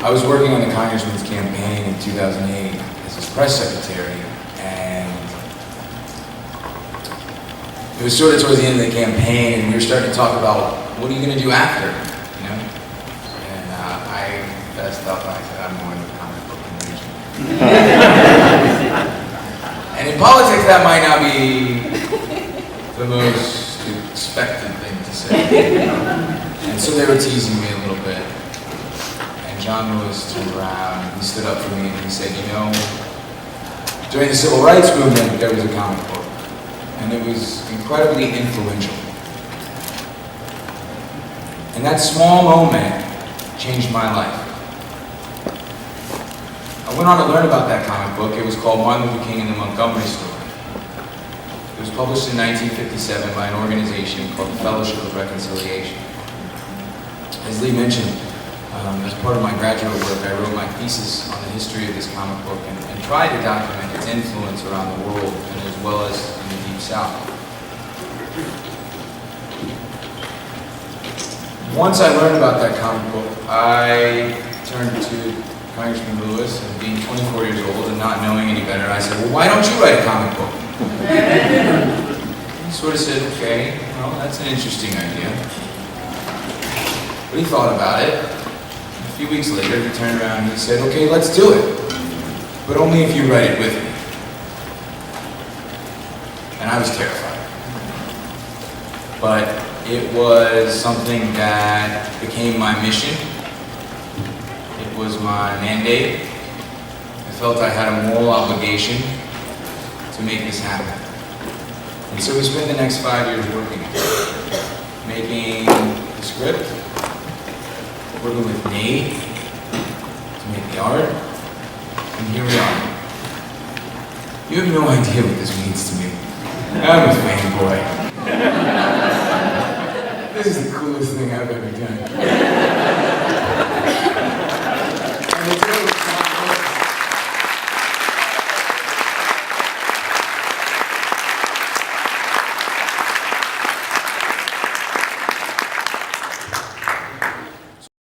I was working on the congressman's campaign in 2008 as his press secretary, and it was sort of towards the end of the campaign, and we were starting to talk about, what are you going to do after, you know? And I fessed up, I said, I'm going to the comic book convention. And in politics, that might not be the most expected thing to say. And so they were teasing me a little bit. And John Lewis turned around, and he stood up for me, and he said, you know, during the civil rights movement, there was a comic book. And it was incredibly influential. And that small moment changed my life. I went on to learn about that comic book. It was called Martin Luther King and the Montgomery Story. It was published in 1957 by an organization called the Fellowship of Reconciliation. As Lee mentioned, as part of my graduate work, I wrote my thesis on the history of this comic book and tried to document its influence around the world, and as well as in the Deep South. Once I learned about that comic book, I turned to Congressman Lewis, and being 24 years old and not knowing any better, I said, well, why don't you write a comic book? He sort of said, okay, well, that's an interesting idea. But he thought about it. A few weeks later, he turned around and he said, okay, let's do it. But only if you write it with me. And I was terrified. But it was something that became my mission. It was my mandate. I felt I had a moral obligation to make this happen. And so we spent the next 5 years working on it, making the script, working with Nate to make the art, and here we are. You have no idea what this means to me. I'm a fanboy. This is the coolest thing I've ever done.